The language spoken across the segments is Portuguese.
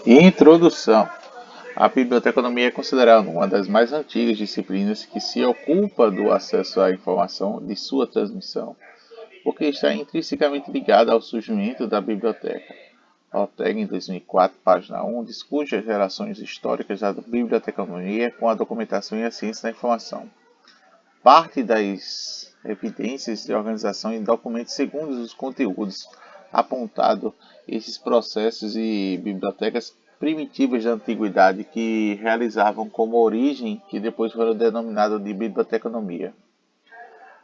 Introdução. A biblioteconomia é considerada uma das mais antigas disciplinas que se ocupa do acesso à informação e de sua transmissão, porque está intrinsecamente ligada ao surgimento da biblioteca. Ortega, em 2004, página 1, discute as relações históricas da biblioteconomia com a documentação e a ciência da informação. Parte das evidências de organização em documentos segundo os conteúdos apontado esses processos e bibliotecas primitivas da antiguidade que realizavam como origem que depois foram denominadas de biblioteconomia.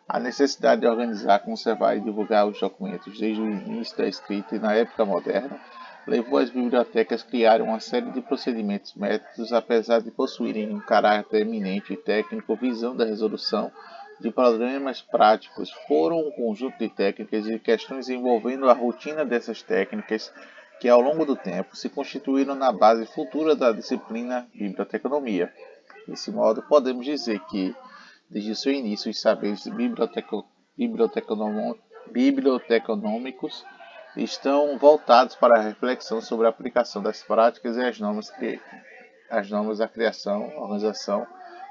A necessidade de organizar, conservar e divulgar os documentos desde o início da escrita e na época moderna levou as bibliotecas a criarem uma série de procedimentos métodos, apesar de possuírem um caráter eminente e técnico, visão da resolução de problemas práticos. Foram um conjunto de técnicas e questões envolvendo a rotina dessas técnicas que, ao longo do tempo, se constituíram na base futura da disciplina biblioteconomia. Desse modo, podemos dizer que, desde o seu início, os saberes biblioteconômicos estão voltados para a reflexão sobre a aplicação das práticas e as normas da criação, organização,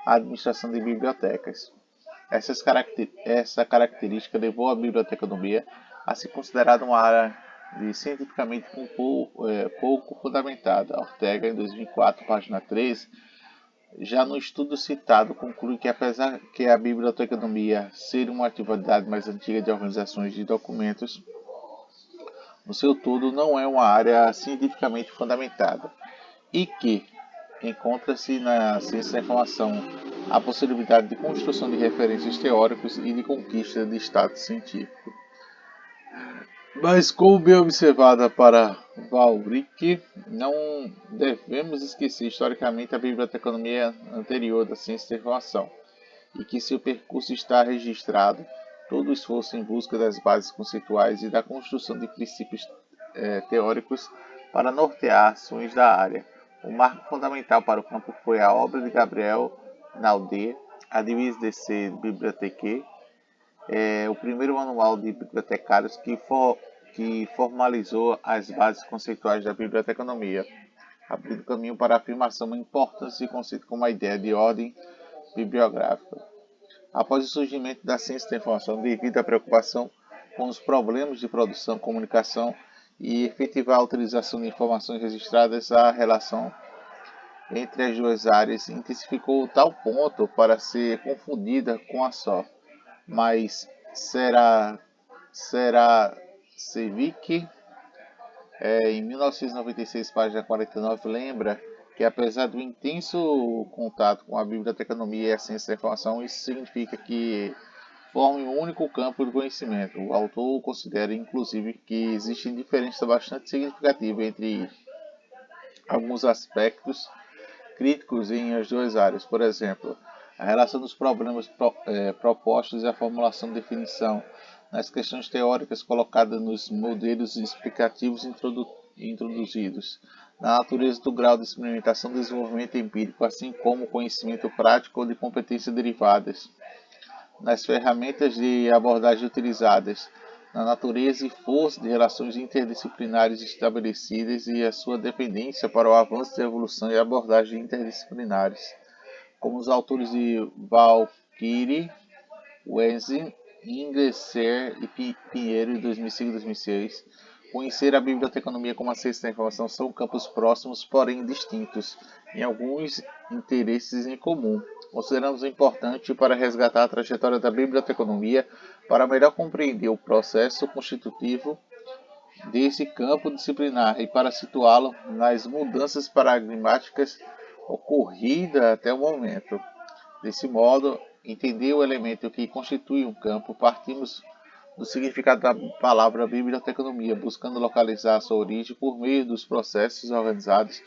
administração de bibliotecas. Essa característica levou a biblioteconomia a ser considerada uma área cientificamente pouco fundamentada. Ortega, em 2004, página 13, já no estudo citado, conclui que apesar que a biblioteconomia ser uma atividade mais antiga de organizações de documentos, no seu todo não é uma área cientificamente fundamentada e que encontra-se na ciência da informação a possibilidade de construção de referências teóricas e de conquista de status científico. Mas, como bem observada para Walrich, não devemos esquecer historicamente a biblioteconomia anterior da ciência da informação e que seu percurso está registrado todo o esforço em busca das bases conceituais e da construção de princípios teóricos para nortear ações da área. O marco fundamental para o campo foi a obra de Gabriel Naudé, A Devise de ser Bibliothèque, o primeiro manual de bibliotecários que formalizou as bases conceituais da biblioteconomia, abrindo caminho para a afirmação da importância de conceito como a ideia de ordem bibliográfica. Após o surgimento da ciência da informação, devido à preocupação com os problemas de produção, comunicação e efetivar a utilização de informações registradas, a relação entre as duas áreas intensificou tal ponto para ser confundida com a só. Mas Cevic, em 1996, página 49, lembra que apesar do intenso contato com a biblioteconomia e a ciência da informação, isso significa que formam um único campo de conhecimento. O autor considera, inclusive, que existem diferenças bastante significativas entre alguns aspectos críticos em as duas áreas. Por exemplo, a relação dos problemas propostos e a formulação de definição nas questões teóricas colocadas nos modelos explicativos introduzidos, na natureza do grau de experimentação e desenvolvimento empírico, assim como conhecimento prático ou de competências derivadas, nas ferramentas de abordagem utilizadas, na natureza e força de relações interdisciplinares estabelecidas e a sua dependência para o avanço da evolução e abordagens interdisciplinares, como os autores de Valkyrie, Wenzin, Ingresser e Pinheiro, em 2005 e 2006. Conhecer a biblioteconomia como a ciência da informação são campos próximos, porém distintos, em alguns interesses em comum. Consideramos importante para resgatar a trajetória da biblioteconomia para melhor compreender o processo constitutivo desse campo disciplinar e para situá-lo nas mudanças paradigmáticas ocorridas até o momento. Desse modo, entender o elemento que constitui um campo, partimos do significado da palavra biblioteconomia, buscando localizar sua origem por meio dos processos organizados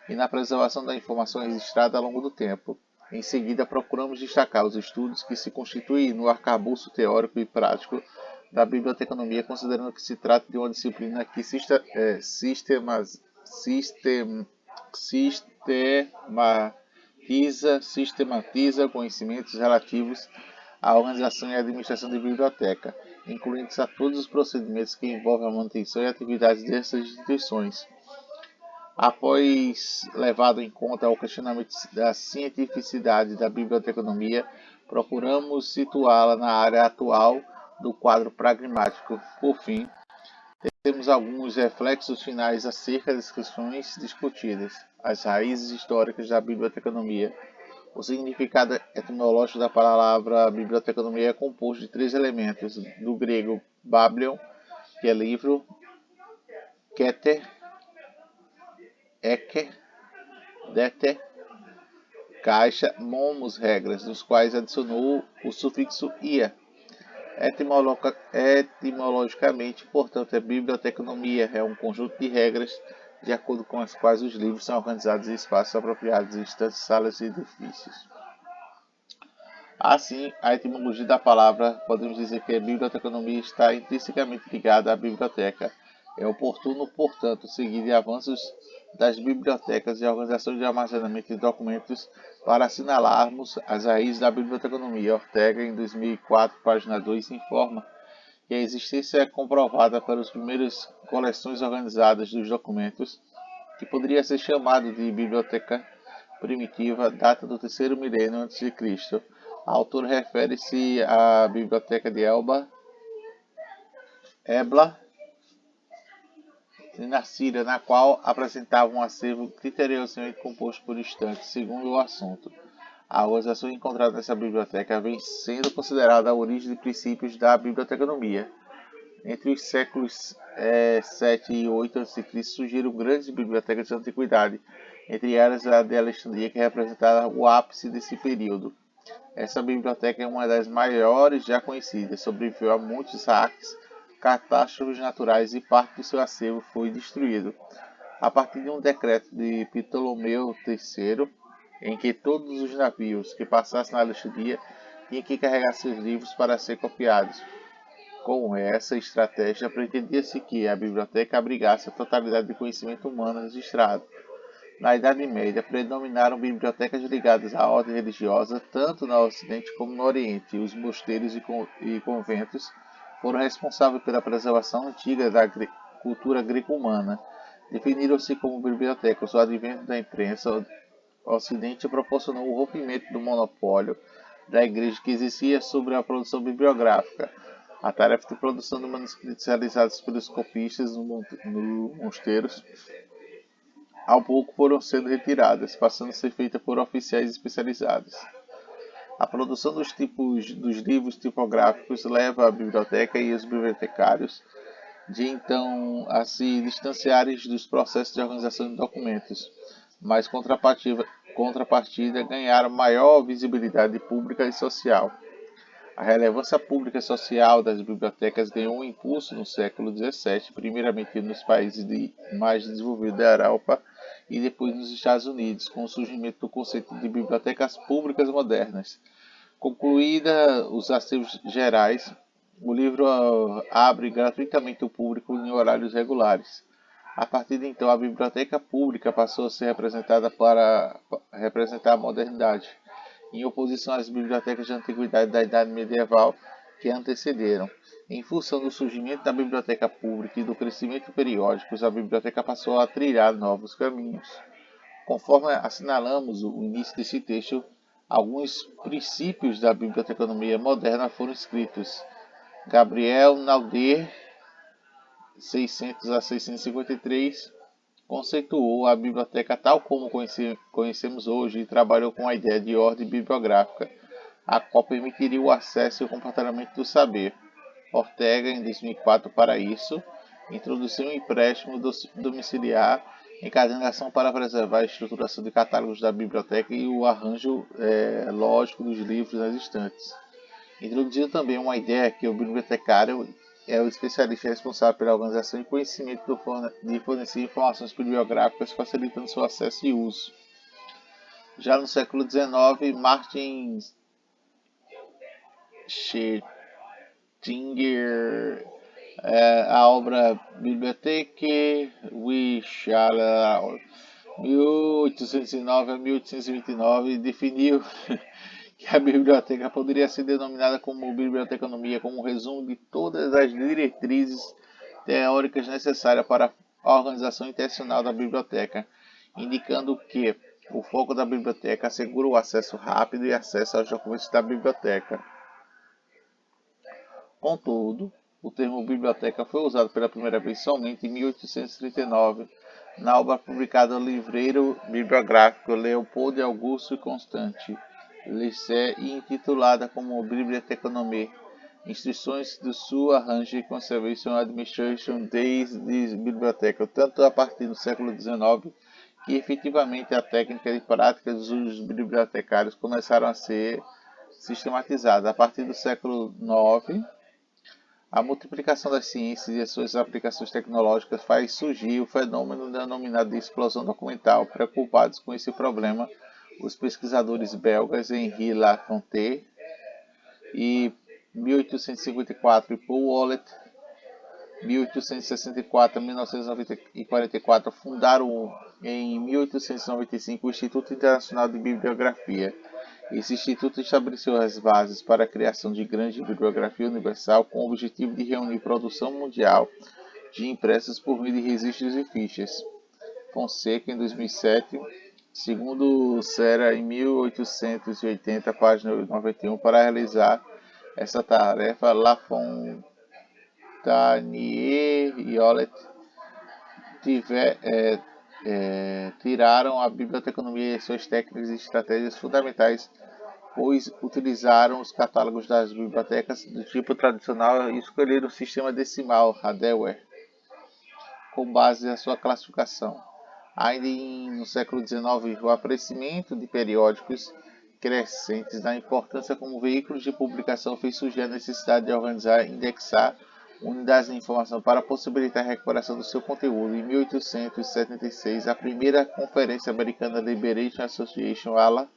e na preservação da informação registrada ao longo do tempo. Em seguida, procuramos destacar os estudos que se constituem no arcabouço teórico e prático da biblioteconomia, considerando que se trata de uma disciplina que sistematiza conhecimentos relativos à organização e administração de biblioteca, incluindo a todos os procedimentos que envolvem a manutenção e atividades dessas instituições. Após levado em conta o questionamento da cientificidade da biblioteconomia, procuramos situá-la na área atual do quadro pragmático. Por fim, temos alguns reflexos finais acerca das questões discutidas, as raízes históricas da biblioteconomia. O significado etimológico da palavra biblioteconomia é composto de três elementos, do grego "bablion", que é livro, "keter", "eker", "deter", caixa, "momos", regras, dos quais adicionou o sufixo "ia". Etimologicamente, portanto, a biblioteconomia é um conjunto de regras de acordo com as quais os livros são organizados em espaços apropriados, estantes, salas e edifícios. Assim, a etimologia da palavra, podemos dizer que a biblioteconomia está intrinsecamente ligada à biblioteca. É oportuno, portanto, seguir avanços das bibliotecas e organizações de armazenamento de documentos para assinalarmos as raízes da biblioteconomia. Ortega, em 2004, página 2, informa que a existência é comprovada pelas primeiras coleções organizadas dos documentos, que poderia ser chamado de biblioteca primitiva, data do terceiro milênio a.C. A autora refere-se à biblioteca de Ebla, na Síria, na qual apresentava um acervo criteriosamente composto por estantes, segundo o assunto. A organização encontrada nessa biblioteca vem sendo considerada a origem de princípios da biblioteconomia. Entre os séculos 7 e 8 a.C. surgiram grandes bibliotecas da antiguidade, entre elas a de Alexandria, que representava o ápice desse período. Essa biblioteca é uma das maiores já conhecidas, sobreviveu a muitos saques, catástrofes naturais e parte do seu acervo foi destruído. A partir de um decreto de Ptolomeu III, em que todos os navios que passassem na Alexandria tinham que carregar seus livros para ser copiados. Com essa estratégia, pretendia-se que a biblioteca abrigasse a totalidade de conhecimento humano registrado. Na Idade Média, predominaram bibliotecas ligadas à ordem religiosa, tanto no Ocidente como no Oriente. Os mosteiros e conventos foram responsáveis pela preservação antiga da cultura greco-humana. Definiram-se como bibliotecas. O advento da imprensa o Ocidente proporcionou o rompimento do monopólio da Igreja que exercia sobre a produção bibliográfica. A tarefa de produção de manuscritos realizados pelos copistas nos mosteiros ao pouco foram sendo retiradas, passando a ser feita por oficiais especializados. A produção dos livros tipográficos leva a biblioteca e os bibliotecários de então a se distanciarem dos processos de organização de documentos, mas contrapartida ganharam maior visibilidade pública e social. A relevância pública e social das bibliotecas ganhou um impulso no século XVII, primeiramente nos países mais desenvolvidos da Europa e depois nos Estados Unidos, com o surgimento do conceito de bibliotecas públicas modernas. Concluída os acervos gerais, o livro abre gratuitamente ao público em horários regulares. A partir de então, a biblioteca pública passou a ser representada para representar a modernidade, em oposição às bibliotecas de antiguidade da Idade Medieval que a antecederam. Em função do surgimento da biblioteca pública e do crescimento periódico, a biblioteca passou a trilhar novos caminhos. Conforme assinalamos no início desse texto, alguns princípios da biblioteconomia moderna foram escritos. Gabriel Nauder, 600 a 653, conceituou a biblioteca tal como conhecemos hoje e trabalhou com a ideia de ordem bibliográfica, a qual permitiria o acesso e o compartilhamento do saber. Ortega, em 2004, para isso, introduziu um empréstimo domiciliar em cadernação para preservar a estruturação de catálogos da biblioteca e o arranjo lógico dos livros nas estantes. Introduziu também uma ideia que o bibliotecário é o especialista responsável pela organização e conhecimento de fornecer informações bibliográficas, facilitando seu acesso e uso. Já no século XIX, Martin Schertinger, a obra Bibliothèque Wishala, 1809 a 1829, definiu que a biblioteca poderia ser denominada como biblioteconomia, como um resumo de todas as diretrizes teóricas necessárias para organização intencional da biblioteca, indicando que o foco da biblioteca assegura o acesso rápido e acesso aos documentos da biblioteca. Contudo, o termo biblioteca foi usado pela primeira vez somente em 1839, na obra publicada no livreiro bibliográfico Leopold Auguste Constant Lisset e intitulada como Bibliotheconomie, Instruções do sua Arrange Conservation Administration des Biblioteca, tanto a partir do século XIX, que efetivamente a técnica e prática dos bibliotecários começaram a ser sistematizadas. A partir do século IX, a multiplicação das ciências e as suas aplicações tecnológicas faz surgir o fenômeno denominado de explosão documental. Preocupados com esse problema, os pesquisadores belgas Henri Lafontaine e 1854 e Paul Wallet 1864 a 1944 fundaram em 1895 o Instituto Internacional de Bibliografia. Esse instituto estabeleceu as bases para a criação de grande bibliografia universal com o objetivo de reunir produção mundial de impressos por meio de registros e fichas. Fonseca, em 2007, segundo Serra, em 1880, página 91, para realizar essa tarefa, Lafontaine e Wallet tiraram a biblioteconomia e suas técnicas e estratégias fundamentais, pois utilizaram os catálogos das bibliotecas do tipo tradicional e escolheram o sistema decimal, a Dewey, com base na sua classificação. Ainda no século XIX, o aparecimento de periódicos crescentes na importância como veículos de publicação fez surgir a necessidade de organizar e indexar unidades de informação para possibilitar a recuperação do seu conteúdo. Em 1876, a primeira Conferência Americana Liberation Association, ALA,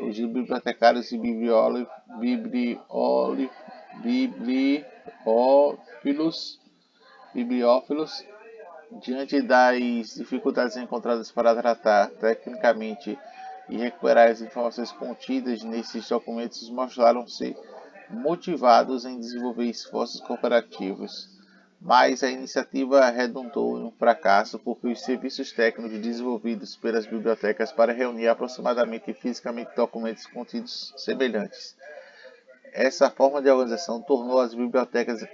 os bibliotecários e bibliófilos, diante das dificuldades encontradas para tratar tecnicamente e recuperar as informações contidas nesses documentos, mostraram-se motivados em desenvolver esforços cooperativos. Mas a iniciativa redundou em um fracasso porque os serviços técnicos desenvolvidos pelas bibliotecas para reunir aproximadamente e fisicamente documentos contidos semelhantes. Essa forma de organização tornou as bibliotecas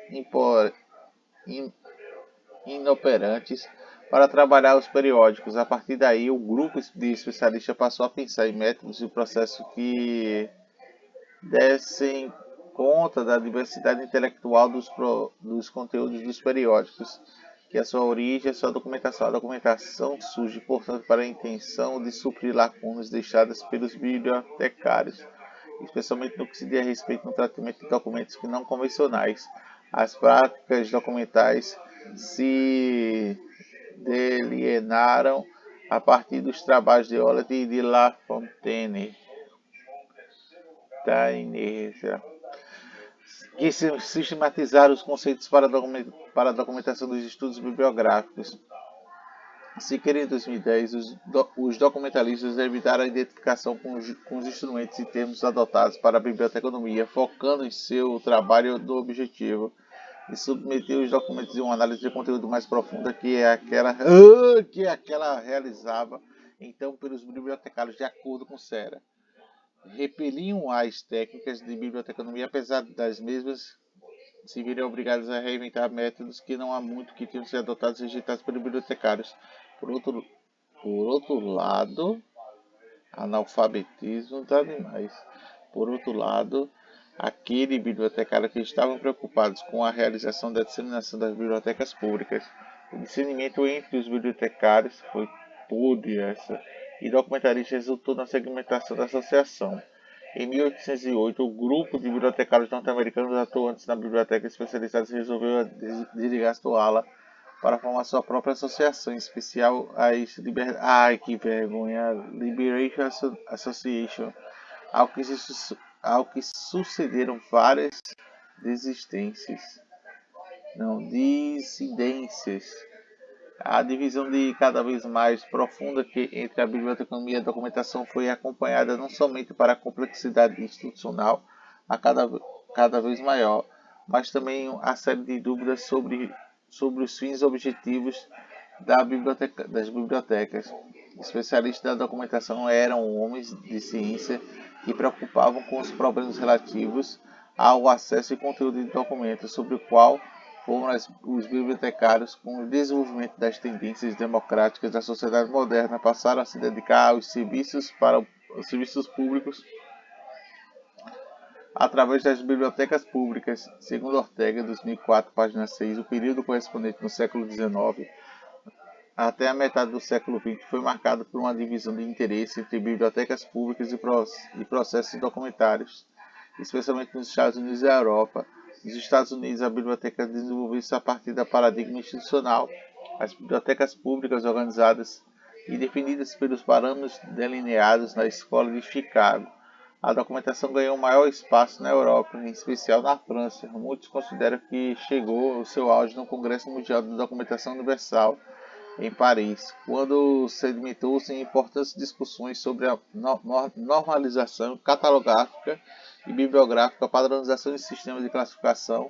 inoperantes para trabalhar os periódicos. A partir daí, o grupo de especialistas passou a pensar em métodos e processos que dessem conta da diversidade intelectual dos conteúdos dos periódicos, que a sua origem, a sua documentação. A documentação surge, portanto, para a intenção de suprir lacunas deixadas pelos bibliotecários, especialmente no que se diz a respeito no tratamento de documentos que não convencionais. As práticas documentais se delinearam a partir dos trabalhos de Wallet e de Lafontaine, que sistematizaram os conceitos para a documentação dos estudos bibliográficos. Sequer em 2010, os documentalistas evitaram a identificação com os instrumentos e termos adotados para a biblioteconomia, focando em seu trabalho do objetivo de submeter os documentos a uma análise de conteúdo mais profunda que aquela realizava então pelos bibliotecários, de acordo com Serra. Repeliam as técnicas de biblioteconomia, apesar das mesmas se virem obrigadas a reinventar métodos que não há muito que tinham sido adotados e rejeitados pelos bibliotecários. Por outro lado, analfabetismo está demais. Por outro lado, aquele bibliotecário que estavam preocupados com a realização da disseminação das bibliotecas públicas. O discernimento entre os bibliotecários foi podre e documentarista resultou na segmentação da associação. Em 1808, o grupo de bibliotecários norte-americanos atuantes na biblioteca especializada resolveu desligar sua ala para formar sua própria associação, em especial Liberation Association, ao que sucederam várias dissidências. A divisão de cada vez mais profunda entre a biblioteconomia e a documentação foi acompanhada não somente para a complexidade institucional a cada vez maior, mas também a série de dúvidas sobre sobre os fins e objetivos das bibliotecas. Especialistas da documentação eram homens de ciência que preocupavam com os problemas relativos ao acesso e conteúdo de documentos, sobre o qual foram os bibliotecários, com o desenvolvimento das tendências democráticas da sociedade moderna, passaram a se dedicar aos serviços para os serviços públicos através das bibliotecas públicas. Segundo Ortega, 2004, página 6, o período correspondente no século XIX até a metade do século XX foi marcado por uma divisão de interesse entre bibliotecas públicas e processos documentários, especialmente nos Estados Unidos e na Europa. Nos Estados Unidos, a biblioteca desenvolveu-se a partir da paradigma institucional. As bibliotecas públicas organizadas e definidas pelos parâmetros delineados na Escola de Chicago. A documentação ganhou maior espaço na Europa, em especial na França. Muitos consideram que chegou ao seu auge no Congresso Mundial de Documentação Universal, em Paris, quando sedimentou-se em importantes discussões sobre a normalização catalográfica e bibliográfica, padronização de sistemas de classificação,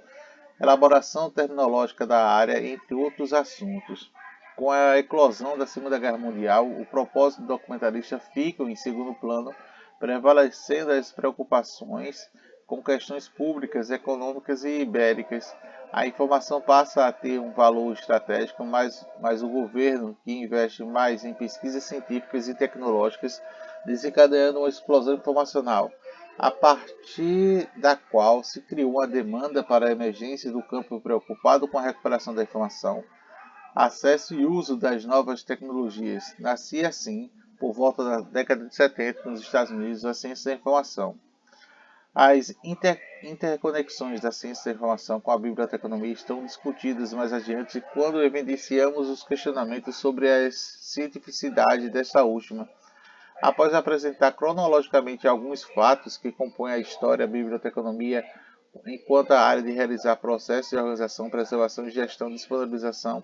elaboração terminológica da área, entre outros assuntos. Com a eclosão da Segunda Guerra Mundial, o propósito do documentarista fica em segundo plano, prevalecendo as preocupações com questões públicas, econômicas e ibéricas. A informação passa a ter um valor estratégico, mas o governo, que investe mais em pesquisas científicas e tecnológicas, desencadeando uma explosão informacional, a partir da qual se criou uma demanda para a emergência do campo preocupado com a recuperação da informação, acesso e uso das novas tecnologias. Nascia assim, por volta da década de 70, nos Estados Unidos, a ciência da informação. As interconexões da ciência da informação com a biblioteconomia estão discutidas mais adiante quando evidenciamos os questionamentos sobre a cientificidade desta última. Após apresentar cronologicamente alguns fatos que compõem a história da biblioteconomia, enquanto a área de realizar processos de organização, preservação e gestão de disponibilização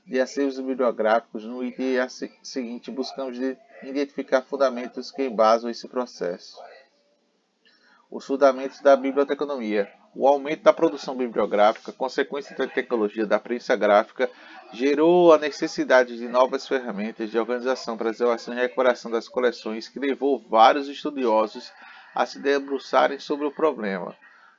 de acervos bibliográficos, no item seguinte buscamos identificar fundamentos que embasam esse processo. Os fundamentos da biblioteconomia. O aumento da produção bibliográfica, consequência da tecnologia da prensa gráfica, gerou a necessidade de novas ferramentas de organização, preservação e recuperação das coleções, que levou vários estudiosos a se debruçarem sobre o problema.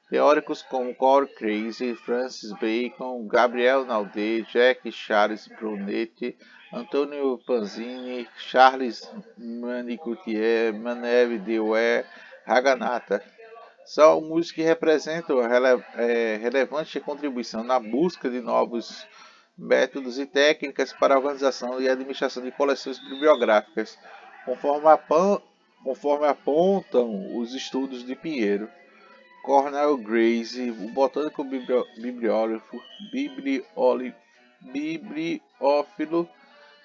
Teóricos como Carl Crazy, Francis Bacon, Gabriel Naudé, Jack Charles Brunetti, Antonio Panzini, Charles Manicoutier, Manuel Dewey, Haganata são alguns que representam relevante contribuição na busca de novos métodos e técnicas para a organização e administração de coleções bibliográficas, conforme apontam os estudos de Pinheiro. Cornel Gracie, o botânico bibliófilo,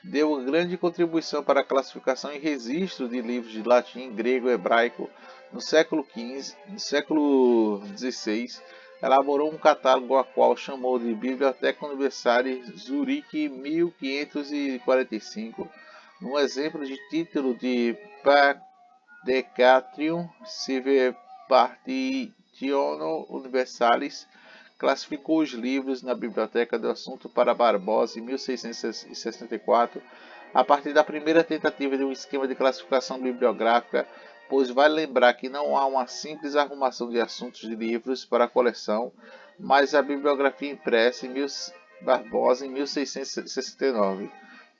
deu uma grande contribuição para a classificação e registro de livros de latim, grego e hebraico no século XV. No século XVI, elaborou um catálogo a qual chamou de Bibliotheca Universale Zurique 1545, um exemplo de título de Padecatrium Sive Partitiono Universalis. Classificou os livros na Biblioteca do Assunto para Barbosa em 1664, a partir da primeira tentativa de um esquema de classificação bibliográfica, pois vale lembrar que não há uma simples arrumação de assuntos de livros para a coleção, mas a bibliografia impressa em Barbosa em 1669.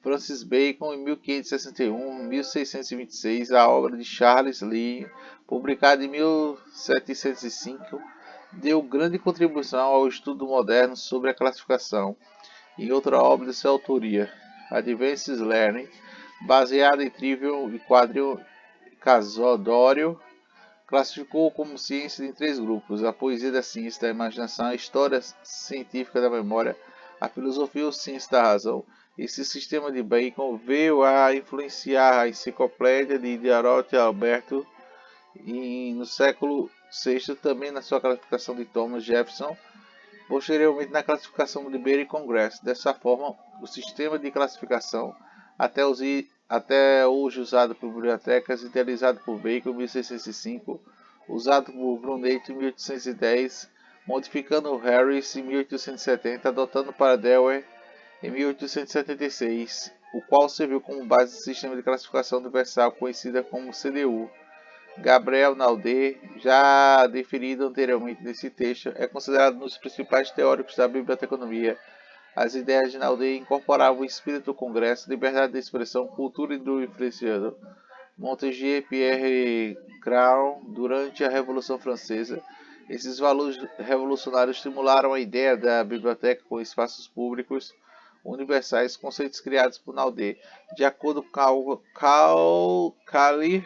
Francis Bacon em 1561, 1626, a obra de Charles Lee, publicada em 1705, deu grande contribuição ao estudo moderno sobre a classificação. Em outra obra de sua autoria, Advanced Learning, baseada em Trivium e Quadrium Casodório, classificou como ciência em 3 grupos: a poesia da ciência da imaginação, a história científica da memória, a filosofia ou ciência da razão. Esse sistema de Bacon veio a influenciar a enciclopédia de Diderot Alberto e no século VI também na sua classificação de Thomas Jefferson, posteriormente na classificação do Library Congress. Dessa forma, o sistema de classificação, até hoje usado por bibliotecas, idealizado por Bacon em 1605, usado por Brunetti em 1810, modificando Harris em 1870, adotando para Dewey em 1876, o qual serviu como base do sistema de classificação universal conhecida como CDU. Gabriel Naudé, já definido anteriormente nesse texto, é considerado um dos principais teóricos da biblioteconomia. As ideias de Naudé incorporavam o espírito do Congresso, liberdade de expressão, cultura do influenciador. Montesquieu e Pierre Crown, durante a Revolução Francesa, esses valores revolucionários estimularam a ideia da biblioteca com espaços públicos universais, conceitos criados por Naudé. De acordo com Cali,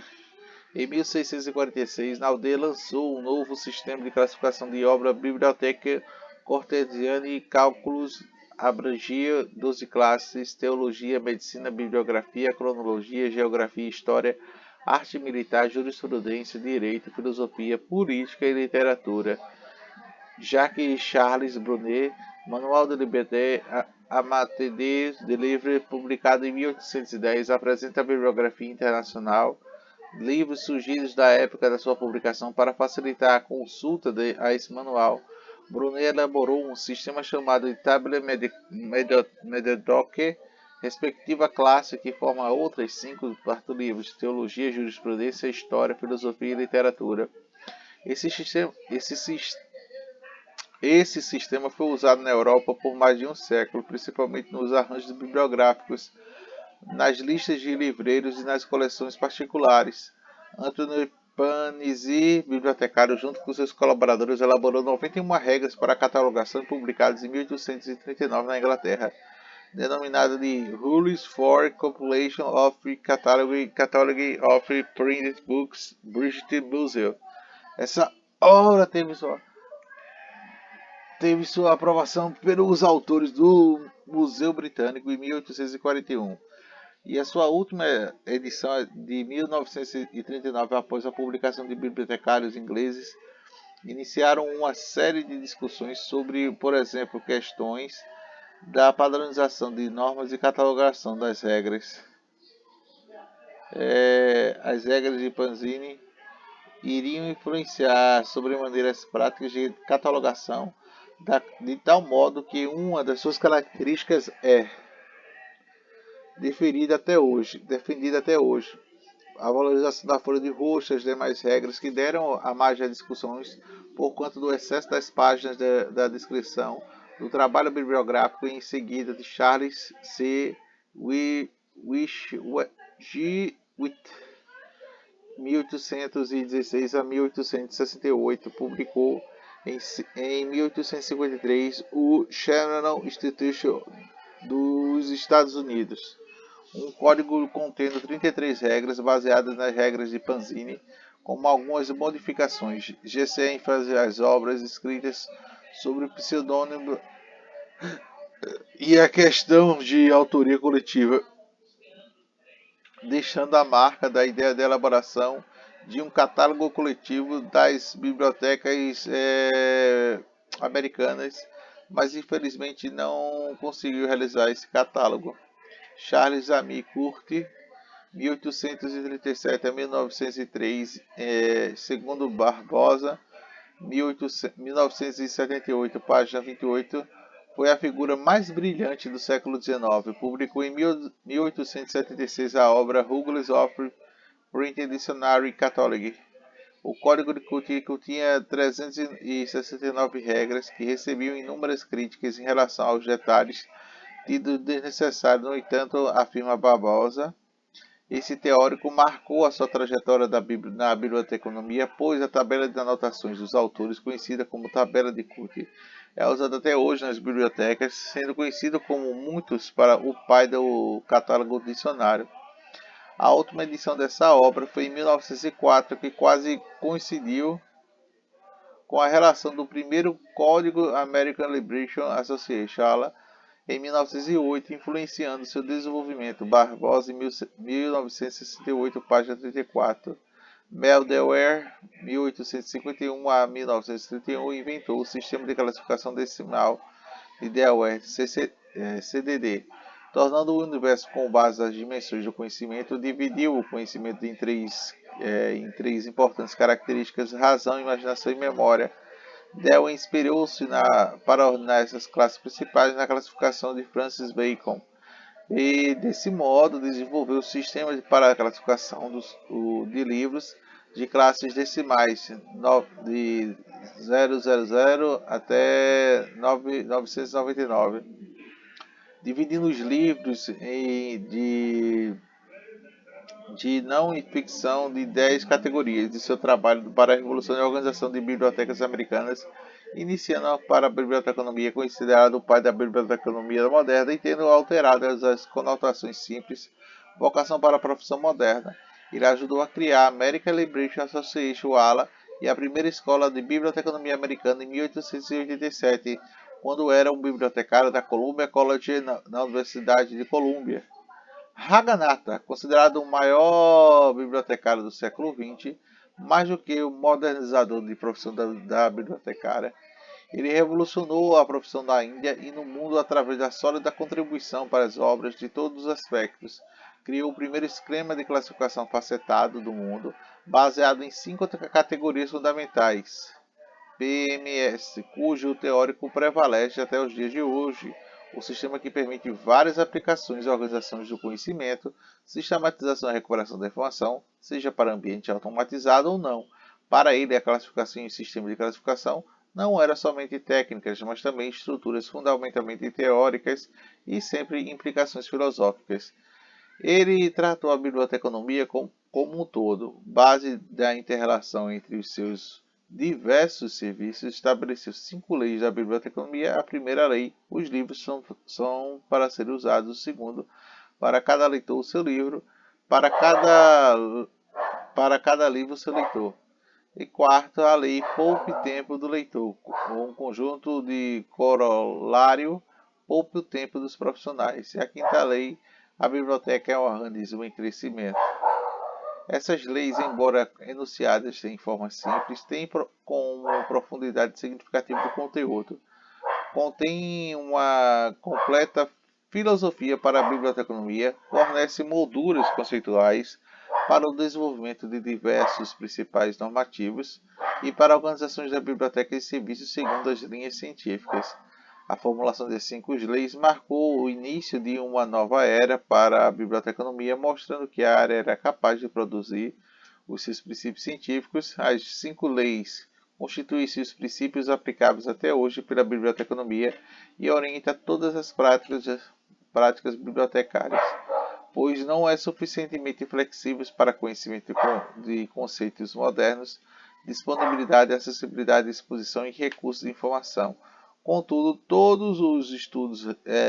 em 1646, Naudé lançou um novo sistema de classificação de obra biblioteca cortesiana e cálculos abrangia 12 classes: teologia, medicina, bibliografia, cronologia, geografia, história, arte militar, jurisprudência, direito, filosofia, política e literatura. Jacques Charles Brunet, Manual de Liberté amateur de livre, publicado em 1810, apresenta a bibliografia internacional, livros surgidos da época da sua publicação para facilitar a consulta a esse manual. Brunet elaborou um sistema chamado de Table Médiocre, respectiva classe que forma outras 5 livros: teologia, jurisprudência, história, filosofia e literatura. Esse sistema foi usado na Europa por mais de um século, principalmente nos arranjos bibliográficos, nas listas de livreiros e nas coleções particulares. Anthony Panizzi, bibliotecário, junto com seus colaboradores, elaborou 91 regras para catalogação publicadas em 1839 na Inglaterra, denominada de Rules for Compilation of Catalogue of Printed Books, British Museum. Essa obra teve sua aprovação pelos autores do Museu Britânico em 1841. E a sua última edição é de 1939, após a publicação de bibliotecários ingleses, iniciaram uma série de discussões sobre, por exemplo, questões da padronização de normas e catalogação das regras. As regras de Panzini iriam influenciar sobremaneira as práticas de catalogação, de tal modo que uma das suas características é defendida até hoje, a valorização da folha de rosto, as demais regras que deram a margem a discussões por conta do excesso das páginas da descrição do trabalho bibliográfico em seguida de Charles C. G. Witt, 1816 a 1868, publicou em 1853 o Shannon Institution dos Estados Unidos, um código contendo 33 regras baseadas nas regras de Panzini, com algumas modificações. GC ênfase as obras escritas sob pseudônimo e a questão de autoria coletiva, deixando a marca da ideia de elaboração de um catálogo coletivo das bibliotecas americanas, mas infelizmente não conseguiu realizar esse catálogo. Charles Ami Curti, 1837 a 1903, segundo Barbosa, 1978, página 28, foi a figura mais brilhante do século XIX. Publicou em 1876 a obra Rules of Printed Dictionary Catalogue. O código de Cutico tinha 369 regras que recebiam inúmeras críticas em relação aos detalhes tido desnecessário. No entanto, afirma Barbosa, esse teórico marcou a sua trajetória na biblioteconomia, pois a tabela de anotações dos autores, conhecida como tabela de Coote, é usada até hoje nas bibliotecas, sendo conhecido como muitos para o pai do catálogo dicionário. A última edição dessa obra foi em 1904, que quase coincidiu com a relação do primeiro Código American Liberation Association em 1908, influenciando seu desenvolvimento. Barbosa, em 1968, página 34. Mel Dewar, 1851 a 1931, inventou o sistema de classificação decimal de Dewar, CDD, tornando o universo com base nas dimensões do conhecimento. Dividiu o conhecimento em três importantes características: razão, imaginação e memória. Dell inspirou-se para ordenar essas classes principais na classificação de Francis Bacon e, desse modo, desenvolveu o sistema para a classificação de livros de classes decimais de 000 até 999, dividindo os livros de não ficção de 10 categorias de seu trabalho para a Revolução e Organização de Bibliotecas Americanas, iniciando para a biblioteconomia, considerado o pai da biblioteconomia moderna e tendo alterado as conotações simples, vocação para a profissão moderna. Ele ajudou a criar a American Library Association, ALA, e a primeira escola de biblioteconomia americana em 1887, quando era um bibliotecário da Columbia College na Universidade de Columbia. Raghunatha, considerado o maior bibliotecário do século XX, mais do que o modernizador de profissão da bibliotecária, ele revolucionou a profissão da Índia e no mundo através da sólida contribuição para as obras de todos os aspectos. Criou o primeiro esquema de classificação facetado do mundo, baseado em 5 categorias fundamentais, PMS, cujo teórico prevalece até os dias de hoje. O sistema que permite várias aplicações e organizações do conhecimento, sistematização e recuperação da informação, seja para ambiente automatizado ou não. Para ele, a classificação e o sistema de classificação não eram somente técnicas, mas também estruturas fundamentalmente teóricas e sempre implicações filosóficas. Ele tratou a biblioteconomia como um todo, base da inter-relação entre os seus diversos serviços, estabeleceu 5 leis da biblioteconomia. A primeira lei: os livros são para serem usados. O segundo: para cada leitor o seu livro, para cada livro o seu leitor. E quarto, a lei poupe tempo do leitor, um conjunto de corolário poupe o tempo dos profissionais. E a quinta lei: a biblioteca é um organismo em crescimento. Essas leis, embora enunciadas em forma simples, têm como profundidade significativa do conteúdo. Contém uma completa filosofia para a biblioteconomia, fornece molduras conceituais para o desenvolvimento de diversos principais normativos e para organizações da biblioteca e serviços segundo as linhas científicas. A formulação das 5 leis marcou o início de uma nova era para a biblioteconomia, mostrando que a área era capaz de produzir os seus princípios científicos. As 5 leis constituem-se os princípios aplicáveis até hoje pela biblioteconomia e orienta todas as práticas bibliotecárias, pois não é suficientemente flexíveis para conhecimento de conceitos modernos, disponibilidade, acessibilidade, exposição e recursos de informação. Contudo, todos os estudos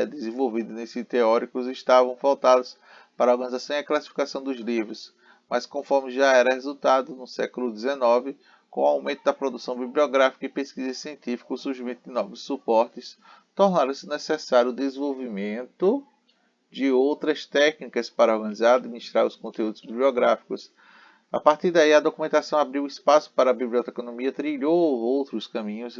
desenvolvidos nesse teóricos estavam voltados para a organização e a classificação dos livros, mas conforme já era resultado no século XIX, com o aumento da produção bibliográfica e pesquisa científica, o surgimento de novos suportes, tornaram-se necessário o desenvolvimento de outras técnicas para organizar e administrar os conteúdos bibliográficos. A partir daí, a documentação abriu espaço para a biblioteconomia, trilhou outros caminhos,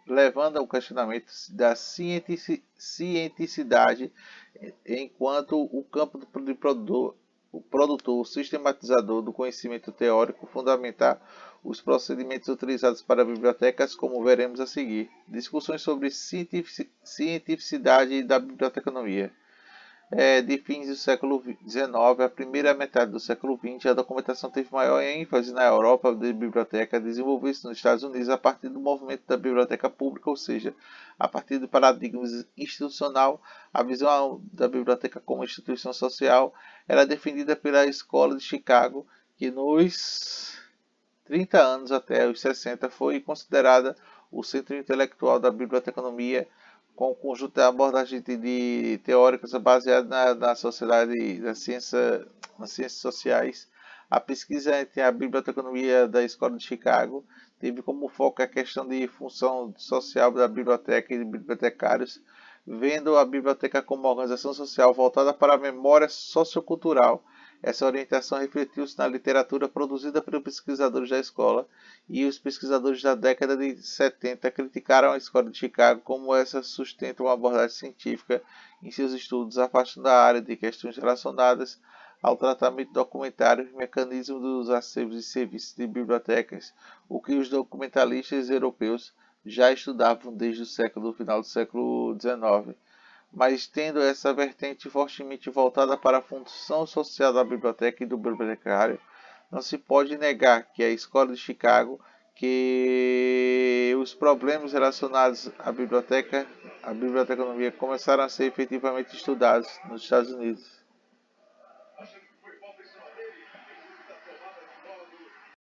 levando ao questionamento da cientificidade, enquanto o campo o produtor sistematizador do conhecimento teórico fundamentar os procedimentos utilizados para bibliotecas, como veremos a seguir. Discussões sobre cientificidade da biblioteconomia. De fins do século XIX à primeira metade do século XX, a documentação teve maior ênfase na Europa de biblioteca, desenvolveu-se nos Estados Unidos a partir do movimento da biblioteca pública, ou seja, a partir do paradigma institucional. A visão da biblioteca como instituição social era defendida pela Escola de Chicago, que nos 30 anos até os 60 foi considerada o centro intelectual da biblioteconomia, com um conjunto de abordagens teóricas baseadas na sociedade, nas ciências sociais. A pesquisa entre a biblioteconomia da Escola de Chicago teve como foco a questão de função social da biblioteca e de bibliotecários, vendo a biblioteca como uma organização social voltada para a memória sociocultural. Essa orientação refletiu-se na literatura produzida pelos pesquisadores da escola, e os pesquisadores da década de 70 criticaram a Escola de Chicago como essa sustenta uma abordagem científica em seus estudos, afastando a área de questões relacionadas ao tratamento documentário e mecanismo dos acervos e serviços de bibliotecas, o que os documentalistas europeus já estudavam desde o final do século XIX, mas tendo essa vertente fortemente voltada para a função social da biblioteca e do bibliotecário, não se pode negar que a Escola de Chicago, que os problemas relacionados à biblioteconomia começaram a ser efetivamente estudados nos Estados Unidos.